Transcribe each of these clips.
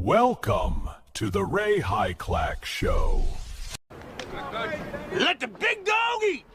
Welcome to the Ray Hyclak Show. Let the big dog eat!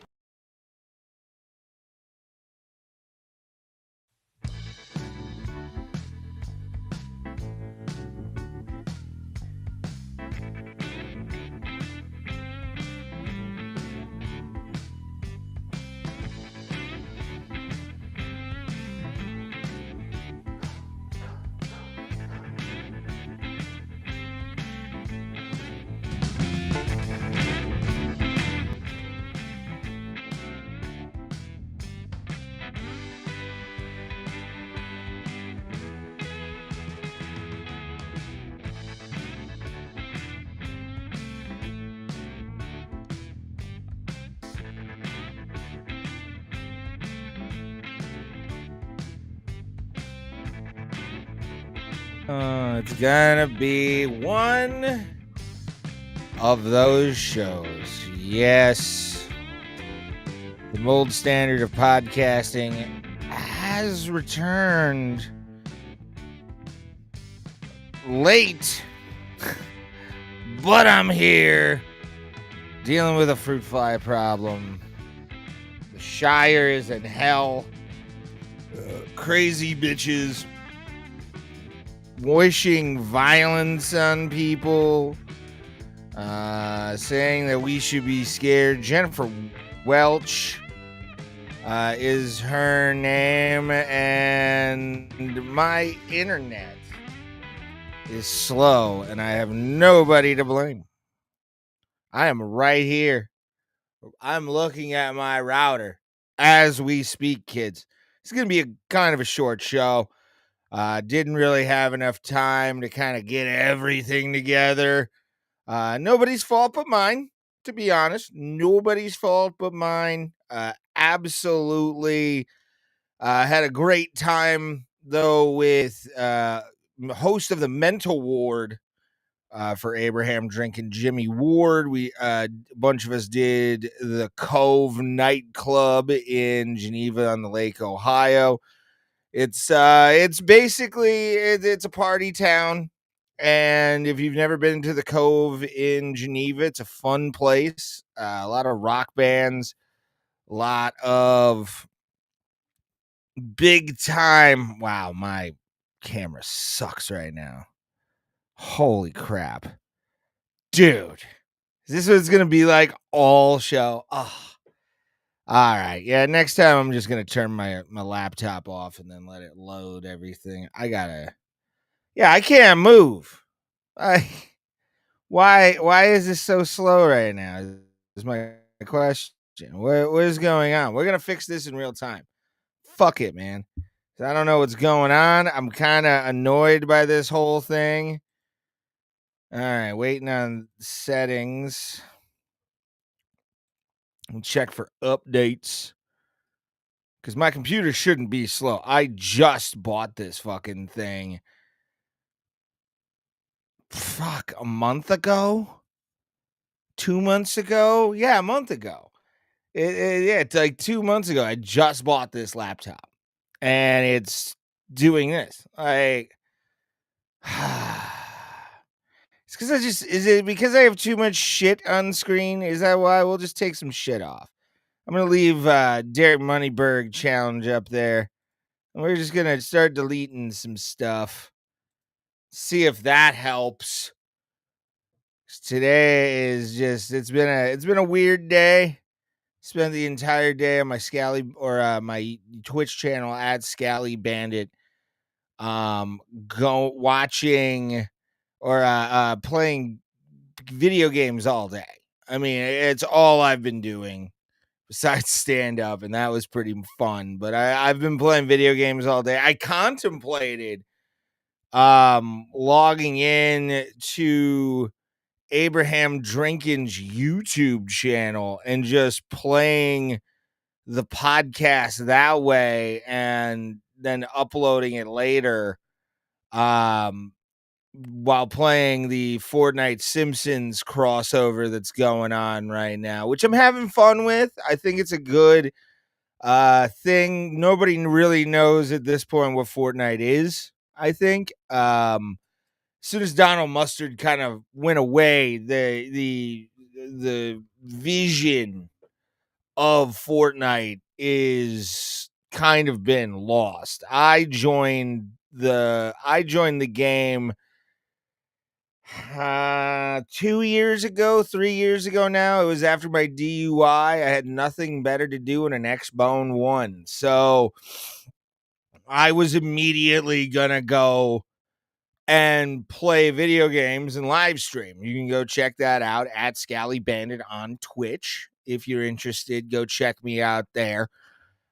It's gonna be one of those shows. Yes, the old standard of podcasting has returned late, but I'm here dealing with a fruit fly problem. The Shire is in hell. Crazy bitches wishing violence on people, saying that we should be scared. Jennifer Welch is her name, and my internet is slow, and I have nobody to blame. I am right here. I'm looking at my router as we speak, kids. It's going to be a kind of a short show. Didn't really have enough time to kind of get everything together. Nobody's fault but mine, to be honest. Nobody's fault but mine. Absolutely had a great time, though, with host of the mental ward for Abraham drinking Jimmy Ward. We a bunch of us did the Cove nightclub in Geneva on the Lake, Ohio. It's basically it's a party town, and if you've never been to the Cove in Geneva, it's a fun place. A lot of rock bands, a lot of big time. Wow, my camera sucks right now. Holy crap, dude! Is this what it's gonna be like all show? Oh. All right. Yeah, next time I'm just going to turn my laptop off and then let it load everything. I can't move. Why is this so slow right now? Is my question. What is going on? We're going to fix this in real time. Fuck it, man. I don't know what's going on. I'm kind of annoyed by this whole thing. All right, waiting on settings. We'll check for updates. Because my computer shouldn't be slow. I just bought this fucking thing. Fuck, a month ago? 2 months ago? Yeah, a month ago. It's like 2 months ago. I just bought this laptop. And it's doing this. Like, it's because is it because I have too much shit on screen? Is that why? We'll just take some shit off. I'm going to leave Derek Moneyberg challenge up there. And we're just going to start deleting some stuff. See if that helps. Today is just it's been a weird day. Spent the entire day on my Scally or my Twitch channel at Scally Bandit go watching or playing video games all day. I mean, it's all I've been doing besides stand up, and that was pretty fun. But I've been playing video games all day. I contemplated logging in to Abraham Drinkin's YouTube channel and just playing the podcast that way and then uploading it later while playing the Fortnite Simpsons crossover that's going on right now, which I'm having fun with. I think it's a good thing. Nobody really knows at this point what Fortnite is, I think. as soon as Donald Mustard kind of went away, the vision of Fortnite is kind of been lost. I joined the game 2 years ago, 3 years ago now. It was after my DUI. I had nothing better to do in an X-Bone 1. So I was immediately gonna go and play video games and live stream. You can go check that out at Scally Bandit on Twitch. If you're interested, go check me out there.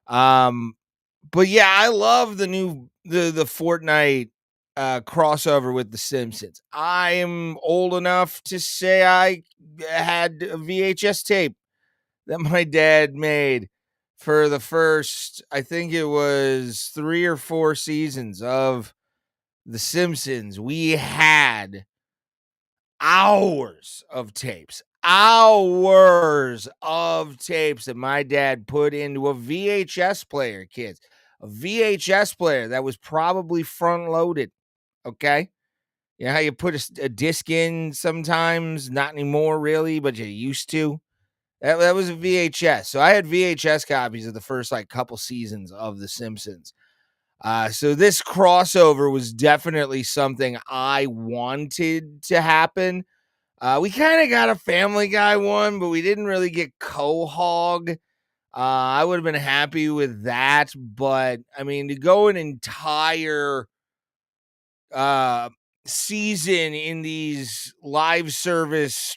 But yeah, I love the Fortnite crossover with the Simpsons. I am old enough to say I had a VHS tape that my dad made for the first, I think it was 3 or 4 seasons of the Simpsons. We had hours of tapes that my dad put into a VHS player, kids. A VHS player that was probably front loaded. Okay. You know how you put a disc in sometimes? Not anymore, really, but you used to. That was a VHS. So I had VHS copies of the first like couple seasons of The Simpsons. So this crossover was definitely something I wanted to happen. We kind of got a Family Guy one, but we didn't really get Quahog. I would have been happy with that, but I mean, to go an entire season in these live service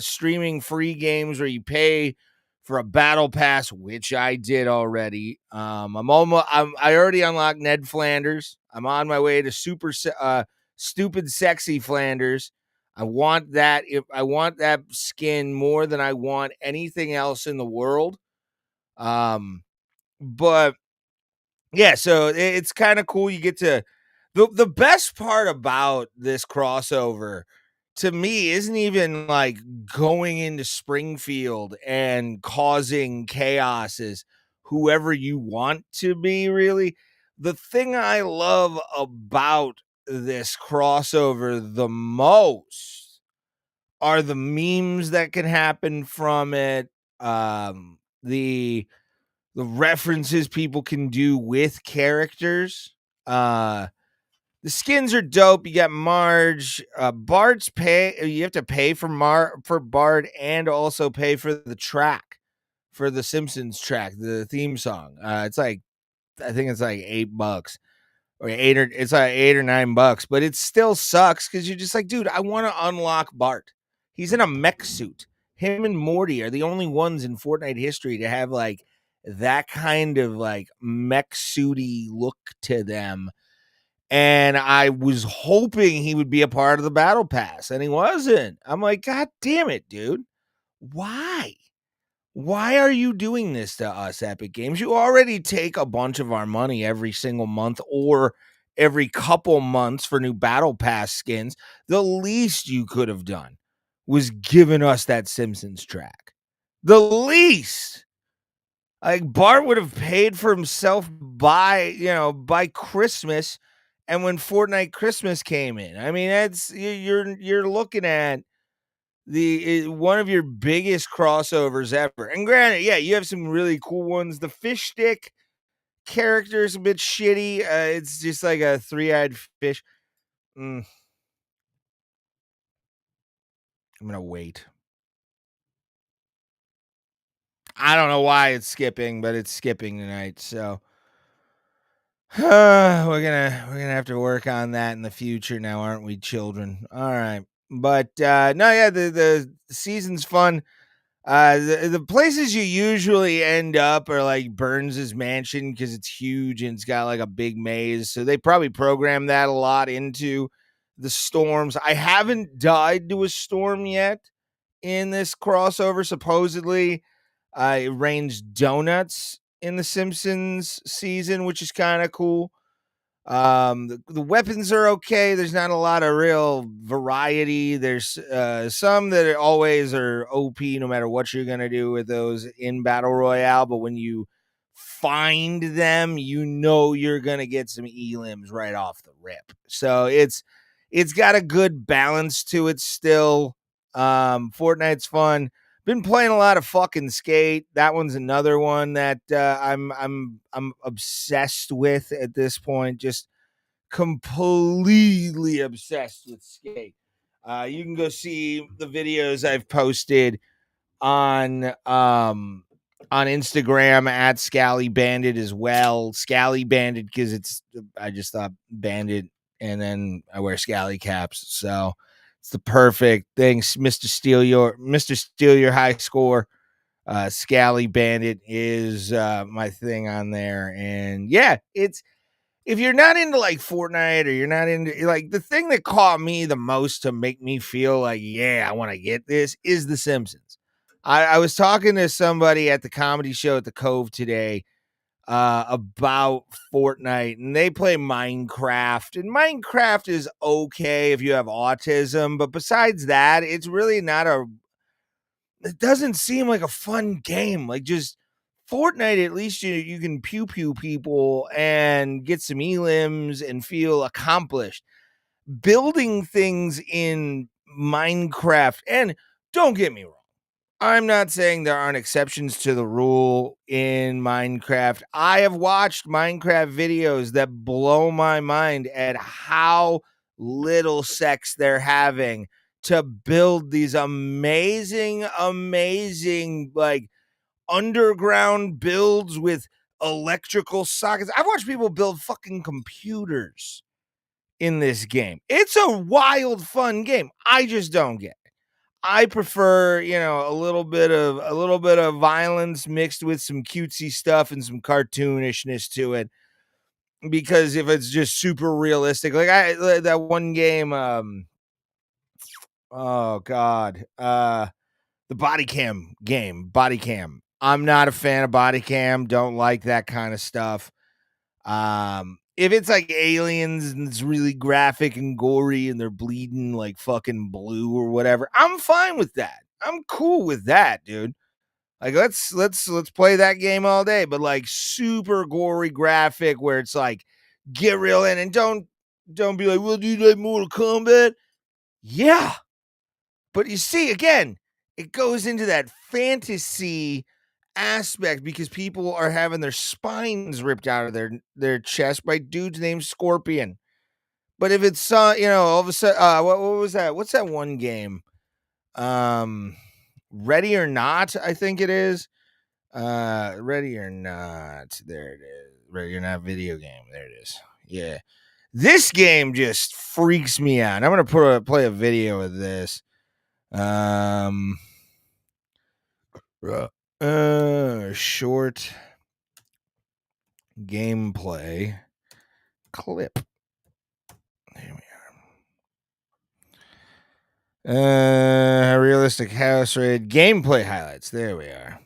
streaming free games where you pay for a battle pass, which I did already. I already unlocked Ned Flanders. I'm on my way to stupid sexy Flanders. I want that skin more than I want anything else in the world. But yeah, so it's kind of cool. You get to the best part about this crossover to me isn't even like going into Springfield and causing chaos as whoever you want to be, really. The thing I love about this crossover the most are the memes that can happen from it. The references people can do with characters. The skins are dope. You got Marge. Bart's pay. You have to pay for Bart and also pay for the track, for the Simpsons track, the theme song. It's like, I think it's like $8 or it's like $8 or $9, but it still sucks because you're just like, dude, I want to unlock Bart. He's in a mech suit. Him and Morty are the only ones in Fortnite history to have like that kind of like mech suity look to them. And I was hoping he would be a part of the battle pass, and he wasn't. I'm like, God damn it, dude. Why? Why are you doing this to us, Epic Games? You already take a bunch of our money every single month or every couple months for new battle pass skins. The least you could have done was given us that Simpsons track. The least. Like, Bart would have paid for himself by Christmas, and when Fortnite Christmas came in. I mean, you're looking at one of your biggest crossovers ever. And granted, yeah, you have some really cool ones. The fish stick character is a bit shitty. It's just like a 3-eyed fish. I'm gonna wait. I don't know why it's skipping, but it's skipping tonight. So we're gonna have to work on that in the future now, aren't we, children? All right. But no, yeah, the season's fun. The places you usually end up are like Burns's mansion because it's huge and it's got like a big maze. So they probably program that a lot into the storms. I haven't died to a storm yet in this crossover. Supposedly, it rains donuts in the Simpsons season, which is kind of cool. The weapons are okay. There's not a lot of real variety. There's some that always are OP no matter what you're gonna do with those in battle royale, but when you find them, you know you're gonna get some elims right off the rip. So it's got a good balance to it still. Fortnite's fun. Been playing a lot of fucking Skate. That one's another one that I'm obsessed with at this point. Just completely obsessed with Skate. You can go see the videos I've posted on Instagram at Scally Bandit as well. Scally Bandit because I just thought Bandit, and then I wear Scally caps, so it's the perfect thing. Mr. Steal Your High Score. Scally Bandit is my thing on there, and yeah, it's. If you're not into like Fortnite, or you're not into like, the thing that caught me the most to make me feel like, yeah, I want to get this is The Simpsons. I was talking to somebody at the comedy show at the Cove today about Fortnite, and they play Minecraft, and Minecraft is okay if you have autism, but besides that, it's really not it doesn't seem like a fun game. Like, just Fortnite, at least you can pew pew people and get some elims and feel accomplished. Building things in Minecraft, and don't get me wrong, I'm not saying there aren't exceptions to the rule in Minecraft. I have watched Minecraft videos that blow my mind at how little sex they're having to build these amazing, like, underground builds with electrical sockets. I've watched people build fucking computers in this game. It's a wild, fun game. I just don't get it. I prefer, a little bit of violence mixed with some cutesy stuff and some cartoonishness to it. Because if it's just super realistic, like that one game, oh god, the body cam game, body cam. I'm not a fan of body cam. Don't like that kind of stuff. If it's like aliens and it's really graphic and gory and they're bleeding like fucking blue or whatever, I'm fine with that. I'm cool with that, dude. Like, let's play that game all day. But like super gory graphic where it's like, get real in, and don't be like, well, do you like Mortal Kombat? Yeah. But you see, again, it goes into that fantasy aspect because people are having their spines ripped out of their chest by dudes named Scorpion. But if it's all of a sudden, what was that? What's that one game? Ready or Not, I think it is. Ready or Not. There it is. Ready or Not video game. There it is. Yeah. This game just freaks me out. I'm gonna play a video of this. Short gameplay clip. There we are. Realistic house raid gameplay highlights. There we are.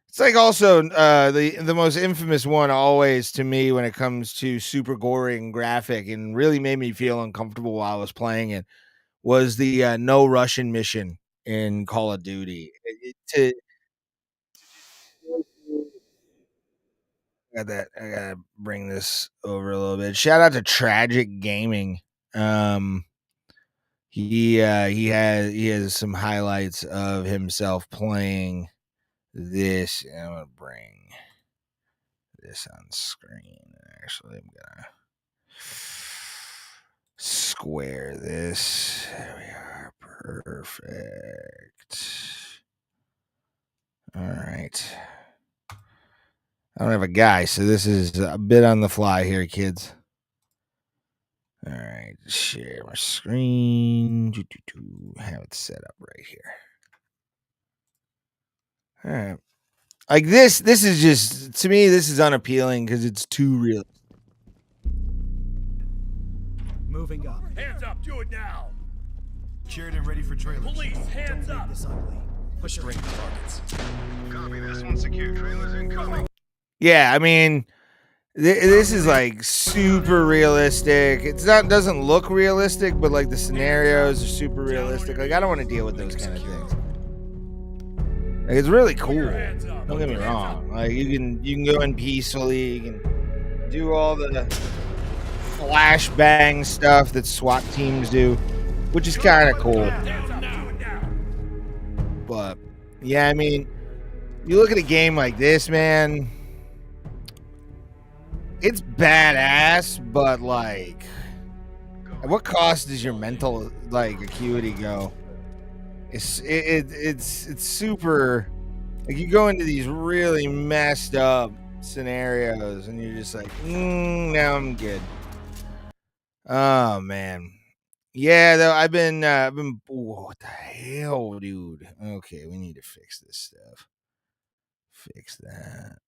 It's like also the most infamous one always to me when it comes to super gory and graphic, and really made me feel uncomfortable while I was playing it, was the no Russian mission in Call of Duty. I gotta bring this over a little bit. Shout out to Tragic Gaming. He has some highlights of himself playing this. I'm gonna bring this on screen. Actually, I'm gonna square this. There we are. Perfect. All right. I don't have a guy, so this is a bit on the fly here, kids. All right, share my screen. Have it set up right here. All right. Like this is just, to me, this is unappealing because it's too real. Moving up. Hands up, do it now. Secured and ready for trailers. Police, hands Don't up. make this ugly. Push straight to targets. Copy, this one secure. Trailers incoming. Yeah, I mean, this is like super realistic. Doesn't look realistic, but like the scenarios are super realistic. Like, I don't want to deal with those kind of things. Like, it's really cool. Don't get me wrong. Like, you can go in peacefully. You can do all the flashbang stuff that SWAT teams do, which is kind of cool. But yeah, I mean, you look at a game like this, man. It's badass, but like, at what cost does your mental like acuity go? It's super. Like, you go into these really messed up scenarios, and you're just like, now I'm good. Oh man, yeah. Though I've been, what the hell, dude? Okay, we need to fix this stuff. Fix that.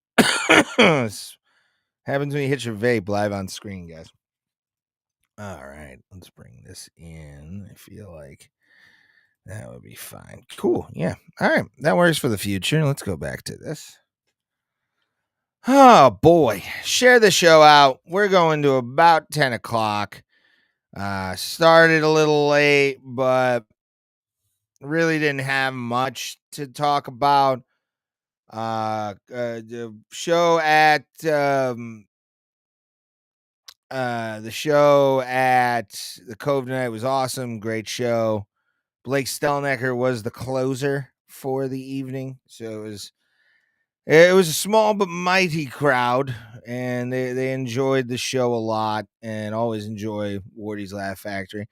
Happens when you hit your vape live on screen, guys. All right, let's bring this in. I feel like that would be fine. Cool. Yeah. All right. That works for the future. Let's go back to this. Oh, boy. Share the show out. We're going to about 10 o'clock. Started a little late, but really didn't have much to talk about. The show at the Cove tonight was awesome. Great show. Blake Stelnecker was the closer for the evening, so it was a small but mighty crowd, and they enjoyed the show a lot, and always enjoy Wardy's Laugh Factory.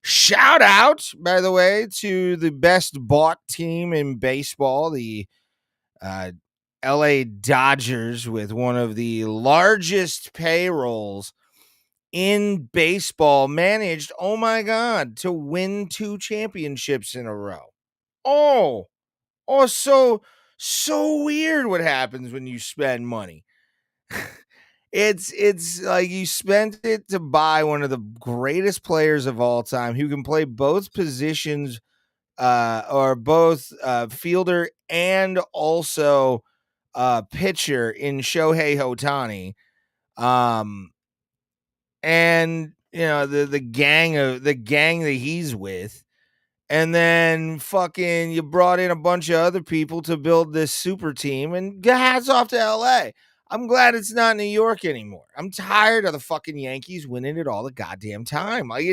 Shout out, by the way, to the best bought team in baseball, the LA Dodgers, with one of the largest payrolls in baseball, managed, oh my God, to win 2 championships in a row. Oh, so weird what happens when you spend money. It's like you spent it to buy one of the greatest players of all time who can play both positions, or both fielder and also pitcher in Shohei Ohtani. And you know, the gang that he's with, and then fucking you brought in a bunch of other people to build this super team, and hats off to LA. I'm glad it's not New York anymore. I'm tired of the fucking Yankees winning it all the goddamn time. Like,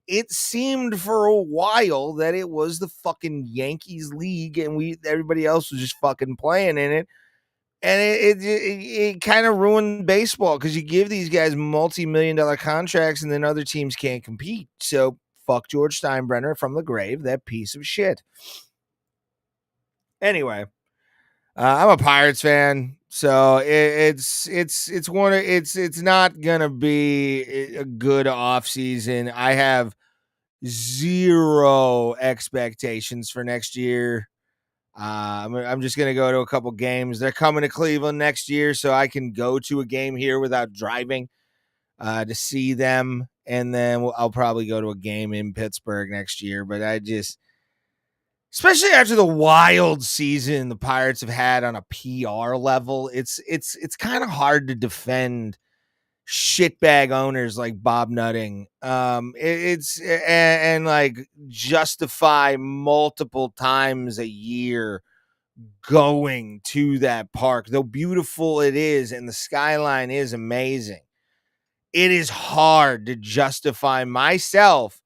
it seemed for a while that it was the fucking Yankees league, and everybody else was just fucking playing in it. And it kind of ruined baseball, because you give these guys multi-million-dollar contracts and then other teams can't compete. So fuck George Steinbrenner from the grave, that piece of shit. Anyway, I'm a Pirates fan, so it's not gonna be a good offseason. I have zero expectations for next year. I'm just going to go to a couple games. They're coming to Cleveland next year, so I can go to a game here without driving to see them. And then I'll probably go to a game in Pittsburgh next year. But especially after the wild season the Pirates have had on a PR level, it's kind of hard to defend shitbag owners like Bob Nutting. And like justify multiple times a year going to that park, though beautiful it is and the skyline is amazing. It is hard to justify myself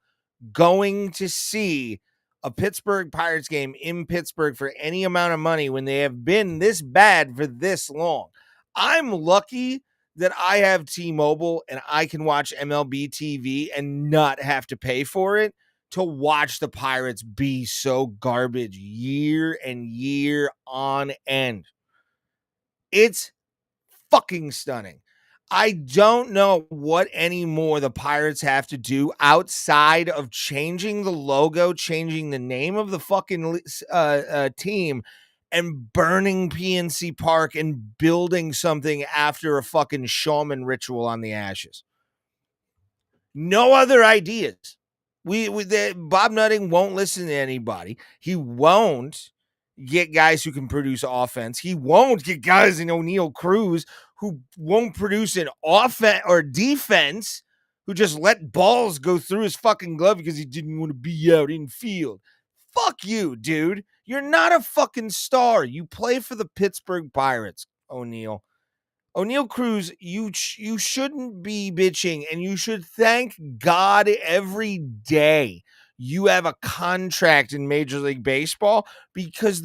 going to see a Pittsburgh Pirates game in Pittsburgh for any amount of money when they have been this bad for this long. I'm lucky that I have T-Mobile and I can watch MLB TV and not have to pay for it to watch the Pirates be so garbage year and year on end. It's fucking stunning. I don't know what anymore the Pirates have to do outside of changing the logo, changing the name of the fucking team, and burning PNC Park and building something after a fucking shaman ritual on the ashes. No other ideas. Bob Nutting won't listen to anybody. He won't get guys who can produce offense. He won't get guys in O'Neal Cruz who won't produce an offense or defense, who just let balls go through his fucking glove because he didn't want to be out in field. Fuck you, dude. You're not a fucking star. You play for the Pittsburgh Pirates, O'Neal. O'Neal Cruz, you shouldn't be bitching, and you should thank God every day you have a contract in Major League Baseball, because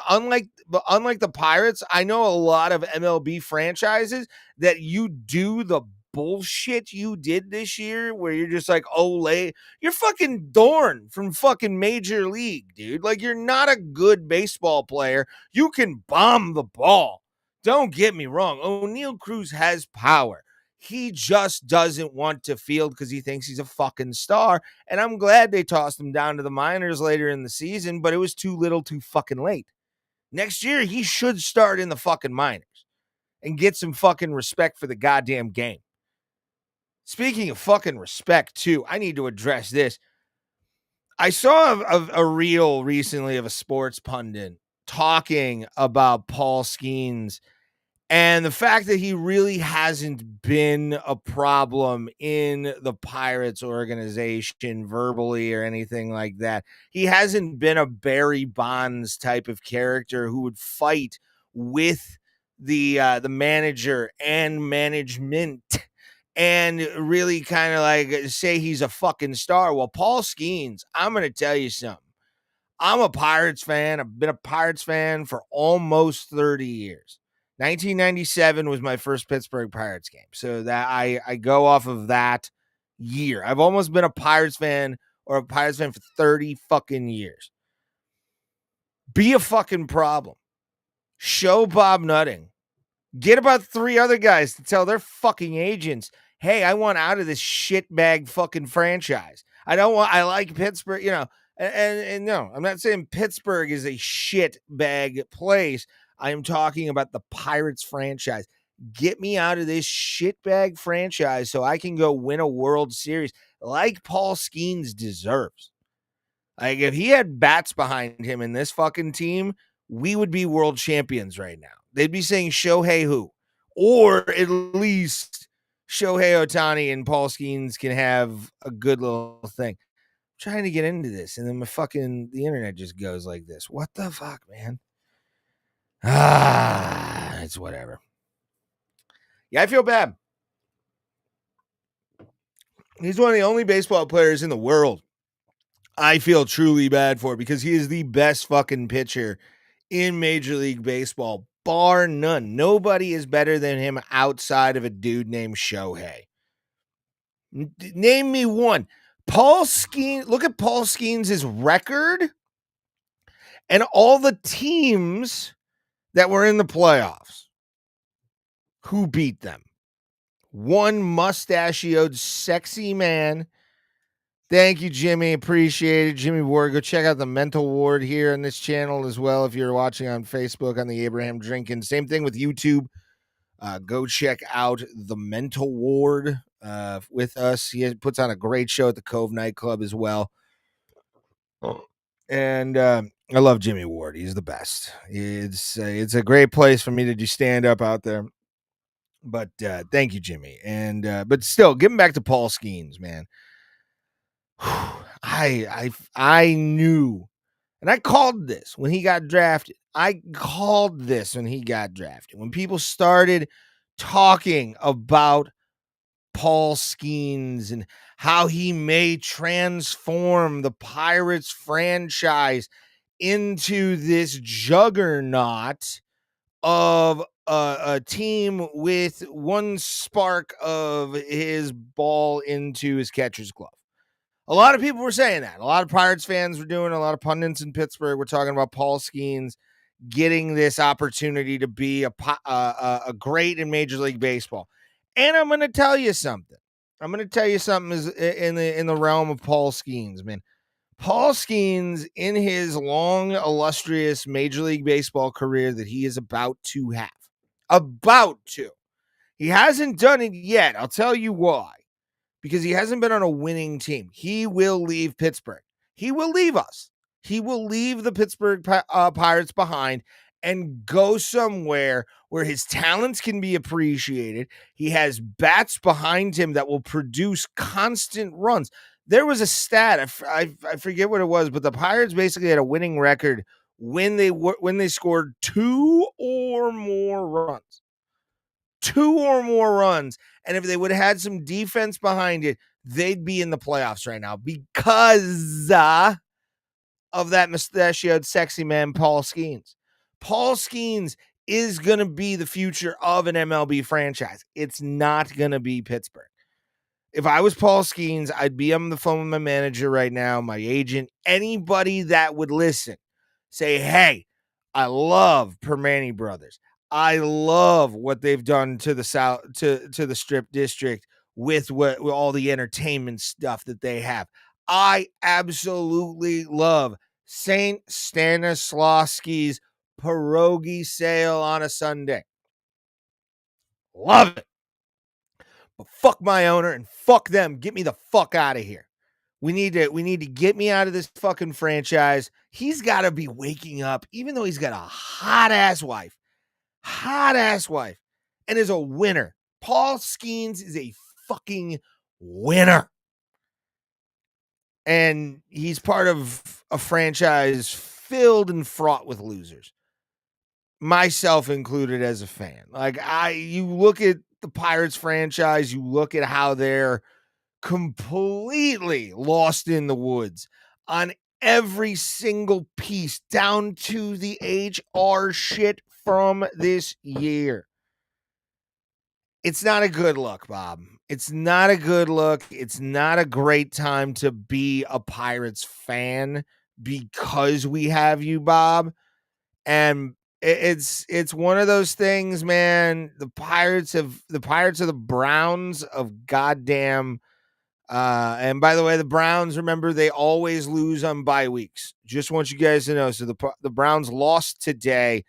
unlike the Pirates, I know a lot of MLB franchises that you do the bullshit you did this year where you're just like, you're fucking Dorn from fucking Major League, dude. Like, you're not a good baseball player. You can bomb the ball. Don't get me wrong. O'Neal Cruz has power. He just doesn't want to field because he thinks he's a fucking star. And I'm glad they tossed him down to the minors later in the season, but it was too little too fucking late. Next year, he should start in the fucking minors and get some fucking respect for the goddamn game. Speaking of fucking respect, too, I need to address this. I saw a reel recently of a sports pundit talking about Paul Skeens and the fact that he really hasn't been a problem in the Pirates organization verbally or anything like that. He hasn't been a Barry Bonds type of character who would fight with the manager and management and really kind of like say he's a fucking star. Well, Paul Skeens, I'm going to tell you something. I'm a Pirates fan. I've been a Pirates fan for almost 30 years. 1997 was my first Pittsburgh Pirates game. So that I go off of that year. I've almost been a Pirates fan for 30 fucking years. Be a fucking problem. Show Bob Nutting. Get about 3 other guys to tell their fucking agents, hey, I want out of this shitbag fucking franchise. I like Pittsburgh, and no, I'm not saying Pittsburgh is a shitbag place. I am talking about the Pirates franchise. Get me out of this shitbag franchise so I can go win a World Series like Paul Skeens deserves. Like, if he had bats behind him in this fucking team, we would be world champions right now. They'd be saying Shohei who, or at least Shohei Ohtani and Paul Skeens can have a good little thing. I'm trying to get into this, and then the internet just goes like this. What the fuck, man? It's whatever. Yeah, I feel bad. He's one of the only baseball players in the world I feel truly bad for, because he is the best fucking pitcher in Major League Baseball, bar none. Nobody is better than him outside of a dude named Shohei. Name me one. Paul Skeens, look at Paul Skeens' record and all the teams that were in the playoffs. Who beat them? One mustachioed, sexy man. Thank you, Jimmy. Appreciate it. Jimmy Ward. Go check out the Mental Ward here on this channel as well. If you're watching on Facebook on the Abraham Drinking. Same thing with YouTube. Go check out the Mental Ward with us. He puts on a great show at the Cove nightclub as well. And I love Jimmy Ward. He's the best. It's a great place for me to do stand up out there. But thank you, Jimmy. And but still, getting back to Paul Skeens, man. I knew, and I called this when he got drafted. When people started talking about Paul Skeens and how he may transform the Pirates franchise into this juggernaut of a team with one spark of his ball into his catcher's glove. A lot of people were saying that. A lot of Pirates fans were doing, a lot of pundits in Pittsburgh were talking about Paul Skeens getting this opportunity to be a great in Major League Baseball. And I'm going to tell you something. Is in the realm of Paul Skeens, man. Paul Skeens, in his long, illustrious Major League Baseball career that he is about to have. He hasn't done it yet. I'll tell you why. Because he hasn't been on a winning team. He will leave Pittsburgh. He will leave us. He will leave the Pittsburgh Pirates behind and go somewhere where his talents can be appreciated. He has bats behind him that will produce constant runs. There was a stat, I forget what it was, but the Pirates basically had a winning record when they scored 2 or more runs. 2 or more runs. And if they would have had some defense behind it, they'd be in the playoffs right now because of that mustachioed sexy man, Paul Skeens. Paul Skeens is going to be the future of an MLB franchise. It's not going to be Pittsburgh. If I was Paul Skeens, I'd be on the phone with my manager right now, my agent, anybody that would listen. Say, hey, I love Permane Brothers. I love what they've done to the South, to the Strip District with all the entertainment stuff that they have. I absolutely love St. Stanislawski's pierogi sale on a Sunday. Love it. But fuck my owner and fuck them. Get me the fuck out of here. We need to get me out of this fucking franchise. He's got to be waking up, even though he's got a hot ass wife, and is a winner. Paul Skeens is a fucking winner. And he's part of a franchise filled and fraught with losers. Myself included as a fan. Like you look at the Pirates franchise, you look at how they're completely lost in the woods on every single piece, down to the HR shit from this year. It's not a good look, Bob. It's not a good look. It's not a great time to be a Pirates fan because we have you, Bob. And it's one of those things, man. The Pirates are the Browns of goddamn. And by the way, the Browns, remember, they always lose on bye weeks. Just want you guys to know. So the Browns lost today.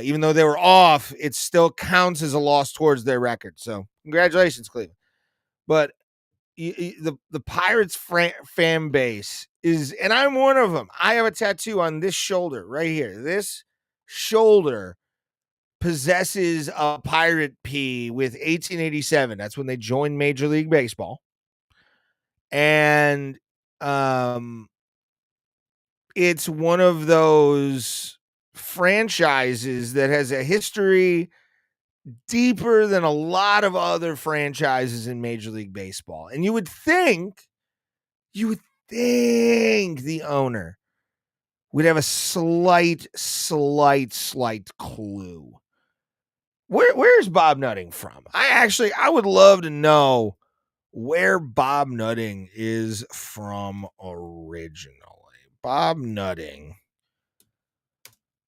Even though they were off, it still counts as a loss towards their record. So congratulations, Cleveland. But the Pirates fan base is, and I'm one of them. I have a tattoo on this shoulder right here. This shoulder possesses a Pirate P with 1887. That's when they joined Major League Baseball. And it's one of those franchises that has a history deeper than a lot of other franchises in Major League Baseball. And you would think the owner would have a slight clue. Where's Bob Nutting from? I would love to know where Bob Nutting is from originally. Bob Nutting,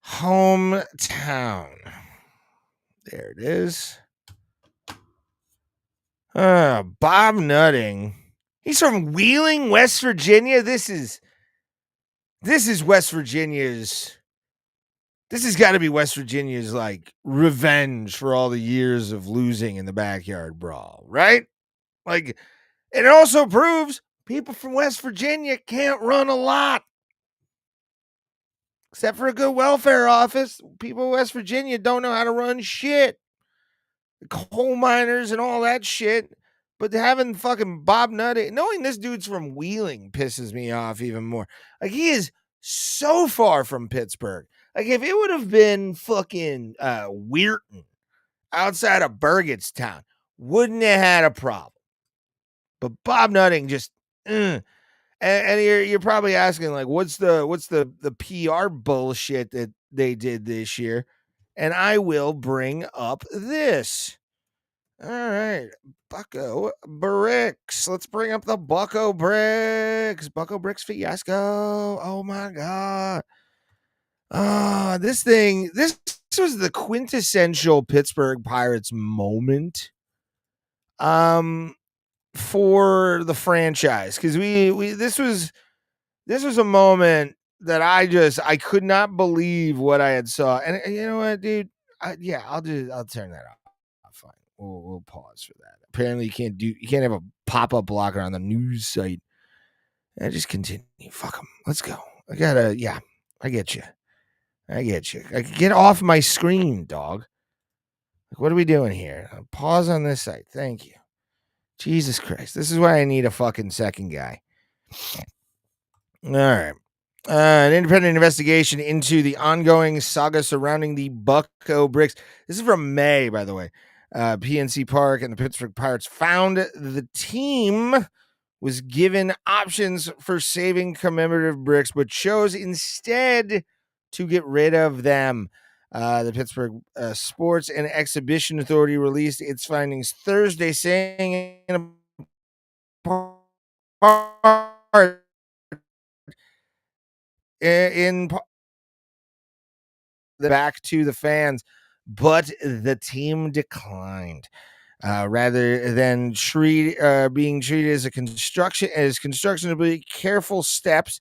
hometown. There it is. Bob Nutting. He's from Wheeling, West Virginia. This is West Virginia's. This has got to be West Virginia's like revenge for all the years of losing in the backyard brawl, right? Like, and it also proves people from West Virginia can't run a lot. Except for a good welfare office. People in West Virginia don't know how to run shit. The coal miners and all that shit. But having fucking Bob Nutting, knowing this dude's from Wheeling pisses me off even more. Like, he is so far from Pittsburgh. Like, if it would have been fucking Weirton outside of Burgettstown, wouldn't have had a problem. But Bob Nutting just, and you're probably asking, like, what's the PR bullshit that they did this year? And I will bring up this. All right, Bucko Bricks. Let's bring up the Bucko Bricks. Bucko Bricks fiasco. Oh my god. This was the quintessential Pittsburgh Pirates moment. For the franchise, because this was a moment that I could not believe what I had saw. And you know what, dude? I'll turn that off. Fine. We'll pause for that. Apparently you can't have a pop-up blocker on the news site. And just continue. Fuck them. Let's go. I get you. Get off my screen, dog. Like, what are we doing here? Pause on this site. Thank you. Jesus Christ. This is why I need a fucking second guy. All right. An independent investigation into the ongoing saga surrounding the Bucko bricks. This is from May, by the way. PNC Park and the Pittsburgh Pirates found the team was given options for saving commemorative bricks, but chose instead to get rid of them. The Pittsburgh Sports and Exhibition Authority released its findings Thursday, saying in part, back to the fans, but the team declined. Rather than being treated as constructionably careful steps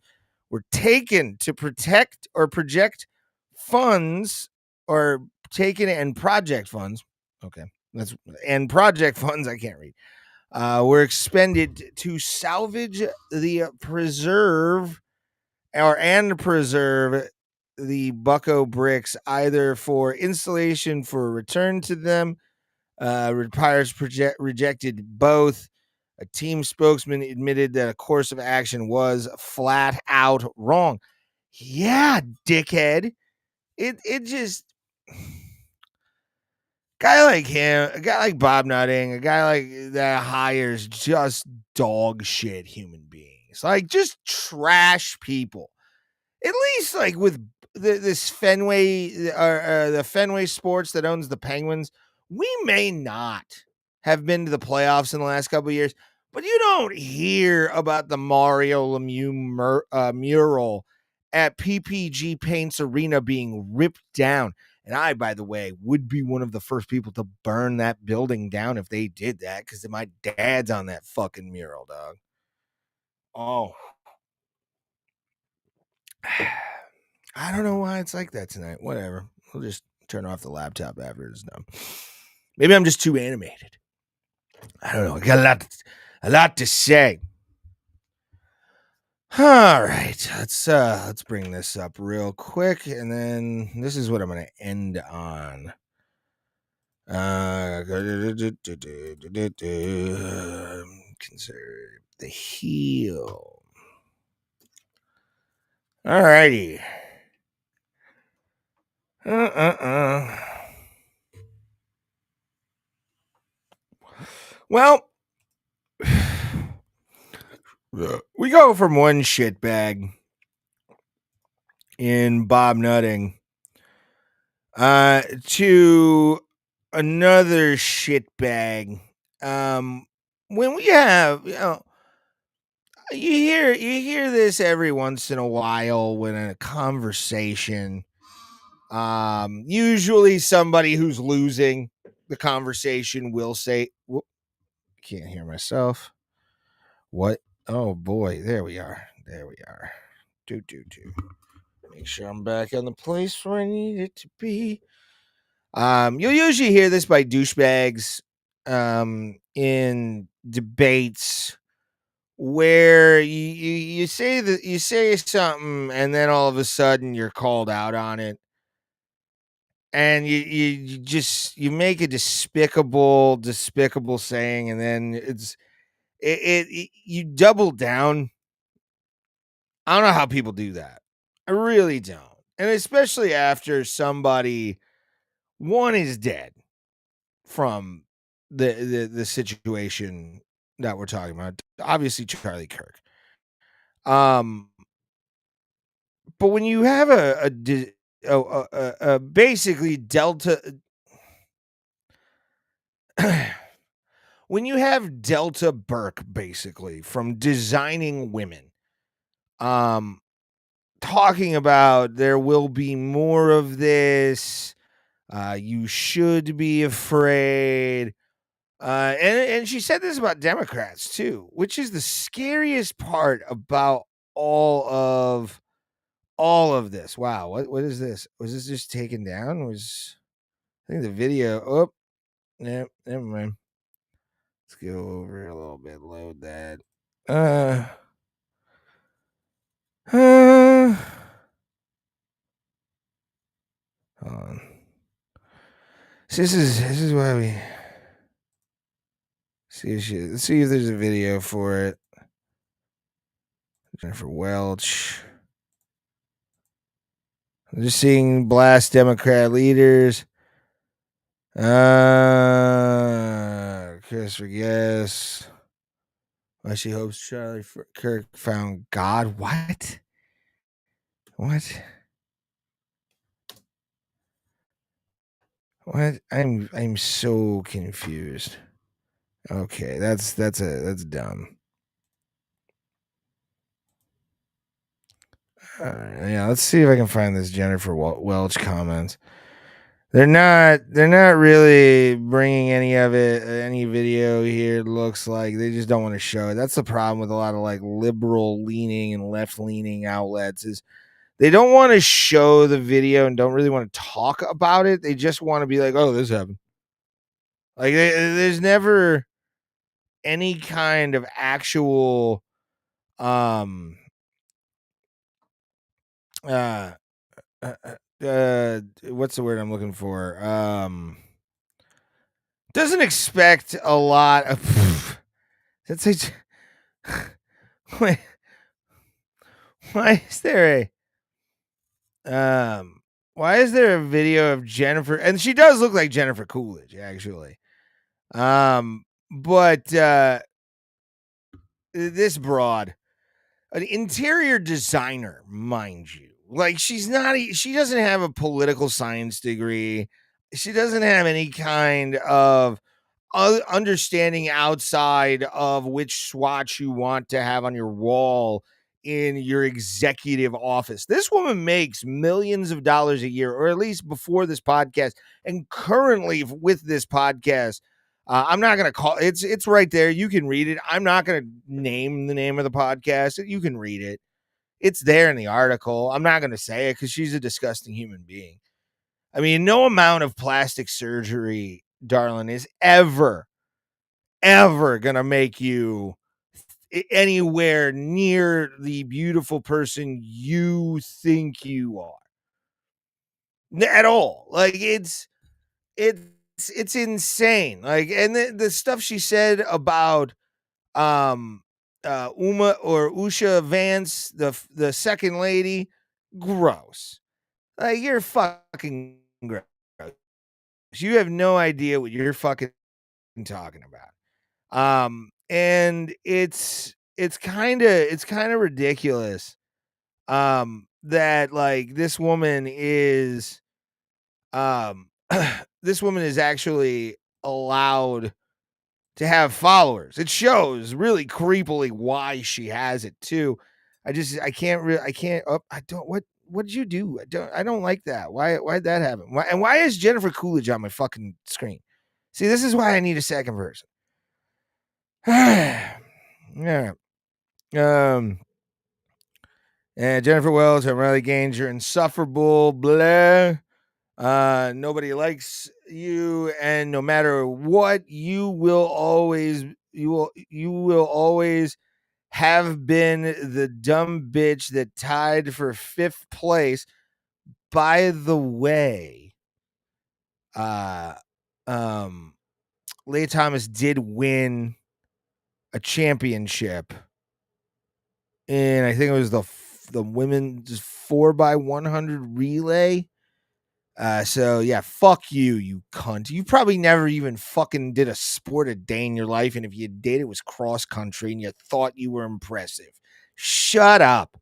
were taken to protect or project funds or taken and project funds. Okay. Project funds, I can't read, were expended to salvage the preserve the Bucko bricks, either for installation for return to them. Pirates rejected both. A team spokesman admitted that a course of action was flat out wrong. Yeah, dickhead. It just guy like him, a guy like Bob Nutting, a guy like that hires just dog shit human beings, like just trash people. At least like with this Fenway, the Fenway Sports that owns the Penguins, we may not have been to the playoffs in the last couple of years, but you don't hear about the Mario Lemieux mural at PPG Paints Arena being ripped down. And I, by the way, would be one of the first people to burn that building down if they did that, because my dad's on that fucking mural, dog. Oh. I don't know why it's like that tonight. Whatever. We'll just turn off the laptop after it's done. Maybe I'm just too animated. I don't know. I got a lot to say. All right. Let's bring this up real quick, and then this is what I'm going to end on. Conserve the heel. All righty. Well, we go from one shitbag in Bob Nutting to another shitbag. When we have, you hear this every once in a while when in a conversation. Usually somebody who's losing the conversation will say, whoop, can't hear myself. What? Oh boy, there we are. Do. Make sure I'm back in the place where I need it to be. You'll usually hear this by douchebags in debates where you say something and then all of a sudden you're called out on it. And you make a despicable saying, and then you double down. I don't know how people do that. I really don't. And especially after somebody, one, is dead from the situation that we're talking about. Obviously, Charlie Kirk. But when you have a basically Delta, when you have Delta Burke basically from Designing Women, talking about there will be more of this, you should be afraid, and she said this about Democrats too, which is the scariest part about all of this. Wow, what is this? Was this just taken down? I think the video? Oh, no, never mind. Let's go over a little bit. Load that. Hold on. So this is why we. Let's see if there's a video for it. Jennifer Welch. I'm just seeing blast Democrat leaders. Christopher Guest. Why she hopes Charlie Kirk found God. What? What? What? I'm so confused. Okay, that's dumb. Yeah, let's see if I can find this Jennifer Welch comments. They're not really bringing any of it, any video here. It looks like they just don't want to show it. That's the problem with a lot of like liberal leaning and left leaning outlets is they don't want to show the video and don't really want to talk about it. They just want to be like, oh, this happened. Like there's never any kind of actual what's the word I'm looking for? Doesn't expect a lot of that's a wait, why is there a video of Jennifer, and she does look like Jennifer Coolidge actually. But this broad, an interior designer, mind you. Like she doesn't have a political science degree. She doesn't have any kind of understanding outside of which swatch you want to have on your wall in your executive office. This woman makes millions of dollars a year, or at least before this podcast, and currently with this podcast. I'm not going to call it's right there. You can read it. I'm not going to name the name of the podcast. You can read it. It's there in the article. I'm not going to say it because she's a disgusting human being. I mean, no amount of plastic surgery, darling, is ever going to make you anywhere near the beautiful person you think you are. At all. Like it's insane. Like, and the stuff she said about Usha Vance, the second lady, gross. Like, you're fucking gross. You have no idea what you're fucking talking about. And it's kind of ridiculous. That like this woman is this woman is actually allowed to have followers. It shows really creepily why she has it too. I don't what did you do? I don't like that. Why'd that happen? Why is Jennifer Coolidge on my fucking screen? See, this is why I need a second person. Yeah. And Jennifer Welch and Riley Gaines, you're insufferable, blah. Nobody likes you, and no matter what, you will always have been the dumb bitch that tied for 5th place. By the way, Leigh Thomas did win a championship, and I think it was the women's 4x100 relay. So yeah, fuck you cunt. You probably never even fucking did a sport a day in your life, and if you did, it was cross country, and you thought you were impressive. Shut up.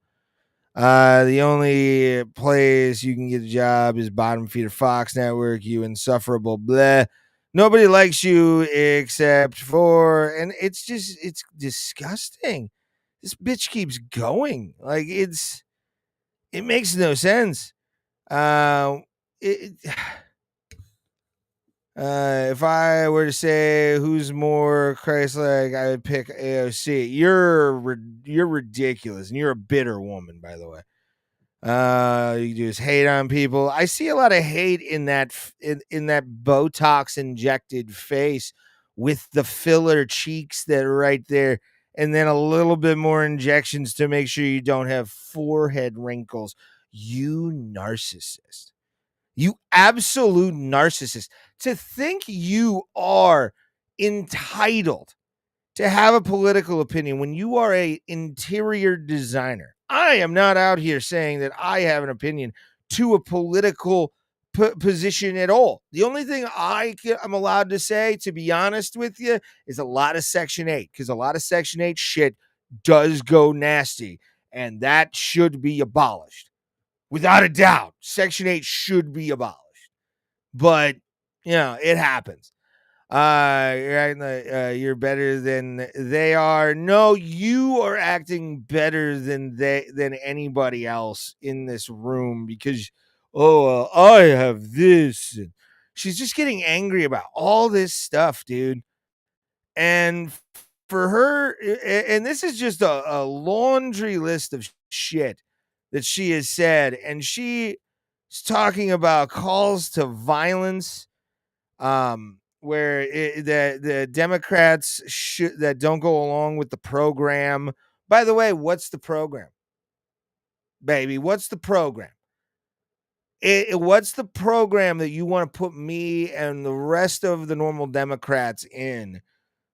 The only place you can get a job is bottom feeder Fox Network. You insufferable, blah. Nobody likes you except for, and it's disgusting. This bitch keeps going. Like it makes no sense. If I were to say who's more Christ-like, I would pick AOC. You're ridiculous, and you're a bitter woman, by the way. You just hate on people. I see a lot of hate in that Botox injected face with the filler cheeks that are right there, and then a little bit more injections to make sure you don't have forehead wrinkles. You narcissist. You absolute narcissist. To think you are entitled to have a political opinion when you are a interior designer. I am not out here saying that I have an opinion to a political position at all. The only thing I'm allowed to say, to be honest with you, is a lot of Section 8, because a lot of Section 8 shit does go nasty, and that should be abolished. Without a doubt, Section 8 should be abolished. But, it happens. You're better than they are. No, you are acting better than anybody else in this room because, I have this. And she's just getting angry about all this stuff, dude. And for her, and this is just a laundry list of shit that she has said, and she's talking about calls to violence, where the Democrats that don't go along with the program. By the way, what's the program, baby? What's the program? What's the program that you want to put me and the rest of the normal Democrats in,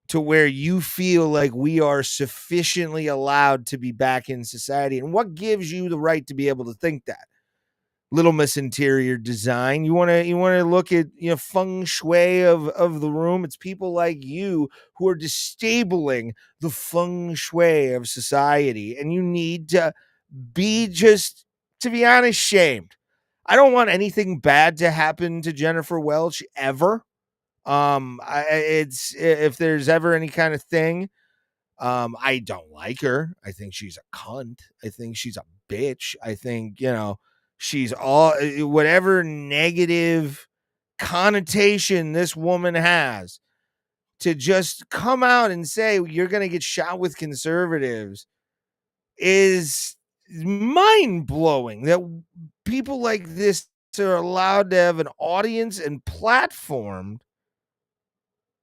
to where you feel like we are sufficiently allowed to be back in society? And what gives you the right to be able to think that? Little Miss Interior Design. You want to look at feng shui of the room. It's people like you who are disabling the feng shui of society, and you need to be, just to be honest, shamed. I don't want anything bad to happen to Jennifer Welch ever. It's, if there's ever any kind of thing, I don't like her. I think she's a cunt. I think she's a bitch. I think, she's all, whatever negative connotation this woman has, to just come out and say you're going to get shot with conservatives is mind-blowing. That people like this are allowed to have an audience and platform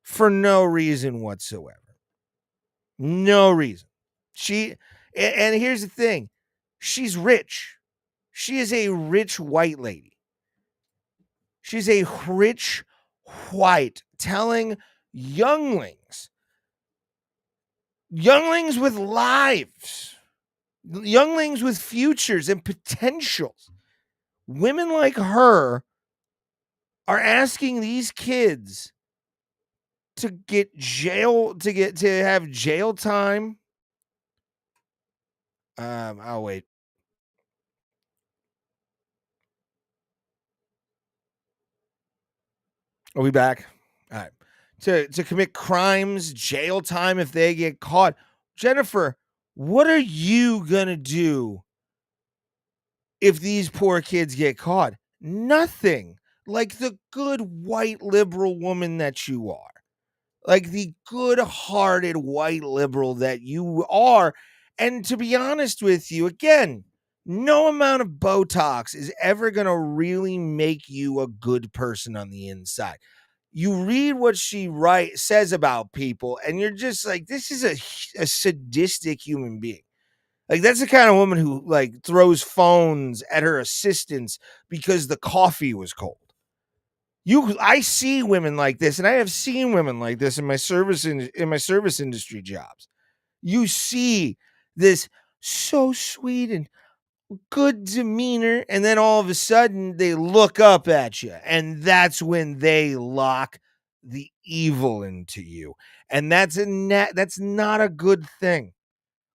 for no reason whatsoever. No reason. And here's the thing. She's rich. She is a rich white lady. She's a rich white, telling younglings with lives, younglings with futures and potentials. Women like her are asking these kids to get to have jail time. I'll wait. Are we back? All right. To commit crimes, jail time if they get caught. Jennifer, what are you gonna do if these poor kids get caught? Nothing. Like the good white liberal woman that you are. Like the good-hearted white liberal that you are. And to be honest with you, again, no amount of Botox is ever going to really make you a good person on the inside. You read what she says about people, and you're just like, this is a sadistic human being. Like, that's the kind of woman who throws phones at her assistants because the coffee was cold. I see women like this, and I have seen women like this in my service industry jobs. You see this so sweet and good demeanor, and then all of a sudden they look up at you, and that's when they lock the evil into you, and that's not a good thing.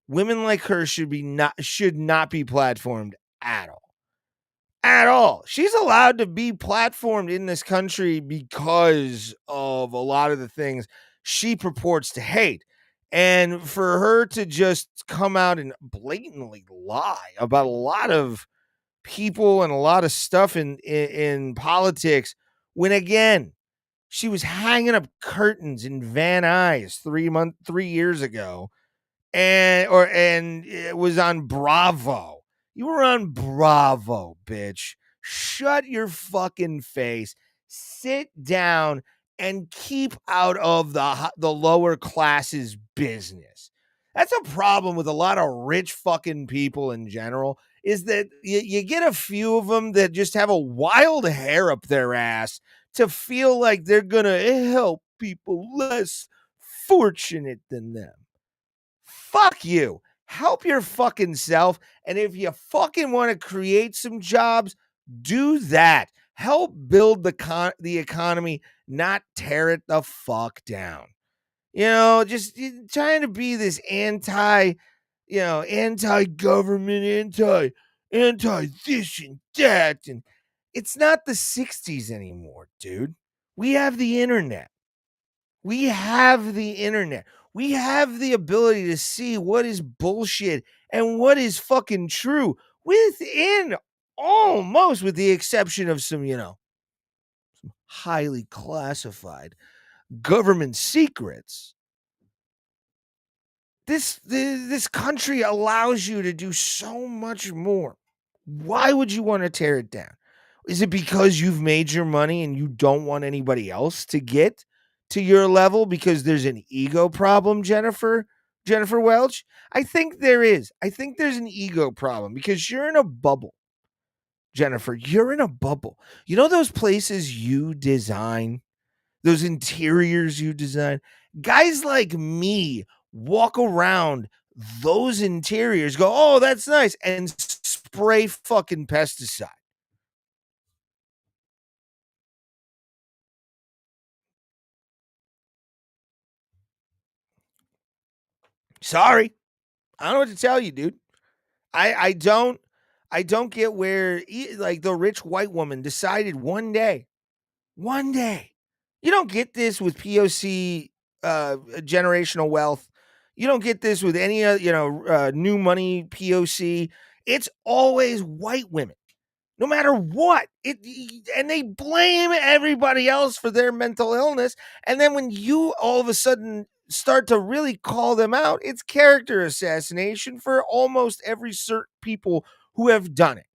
Women like her should not be platformed at all. At all. She's allowed to be platformed in this country because of a lot of the things she purports to hate. And for her to just come out and blatantly lie about a lot of people and a lot of stuff in politics, when again, she was hanging up curtains in Van Nuys 3 years ago, and it was on Bravo. You were on Bravo, bitch. Shut your fucking face. Sit down and keep out of the lower classes business. That's a problem with a lot of rich fucking people in general, is that you get a few of them that just have a wild hair up their ass to feel like they're going to help people less fortunate than them. Fuck you. Help your fucking self. And if you fucking want to create some jobs, do that. Help build the economy, not tear it the fuck down. Just trying to be this anti-government, anti this and that. And it's not the 60s anymore, dude. We have the internet. We have the internet. We have the ability to see what is bullshit and what is fucking true within almost, with the exception of some highly classified government secrets. This country allows you to do so much more. Why would you want to tear it down? Is it because you've made your money and you don't want anybody else to get to your level because there's an ego problem, Jennifer Welch? I think there is. I think there's an ego problem because you're in a bubble. Jennifer, you're in a bubble. You know those places you design, those interiors you design? Guys like me walk around those interiors, go, oh, that's nice, and spray fucking pesticide. Sorry. I don't know what to tell you, dude. I don't get where like the rich white woman decided one day. You don't get this with POC generational wealth. You don't get this with any new money POC. It's always white women. No matter what. And they blame everybody else for their mental illness. And then when you all of a sudden start to really call them out, it's character assassination for almost every certain people who have done it.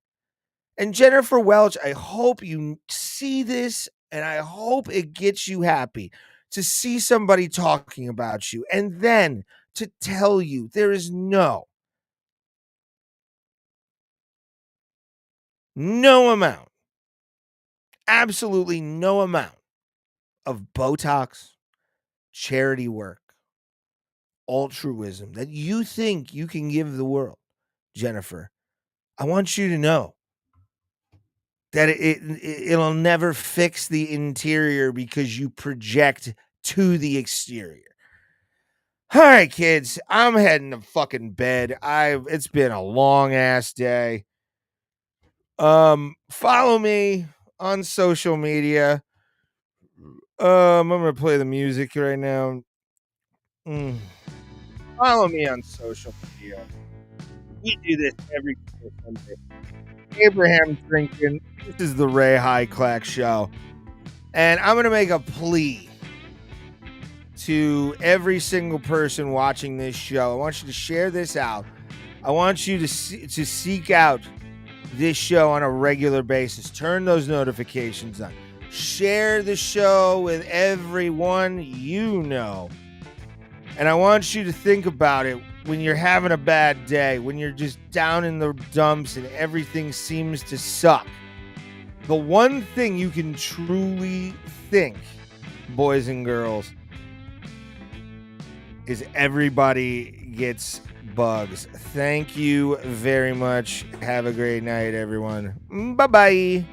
And Jennifer Welch, I hope you see this, and I hope it gets you happy to see somebody talking about you, and then to tell you there is no amount, absolutely no amount of Botox, charity work, altruism that you think you can give the world, Jennifer. I want you to know that it'll never fix the interior because you project to the exterior. All right, kids, I'm heading to fucking bed. It's been a long ass day. Follow me on social media. I'm gonna play the music right now. Follow me on social media. We do this every Sunday. Abraham drinking. This is the Ray Hyclak show. And I'm going to make a plea to every single person watching this show. I want you to share this out. I want you to seek out this show on a regular basis. Turn those notifications on. Share the show with everyone you know. And I want you to think about it when you're having a bad day, when you're just down in the dumps and everything seems to suck. The one thing you can truly think, boys and girls, is everybody gets bugs. Thank you very much. Have a great night, everyone. Bye-bye.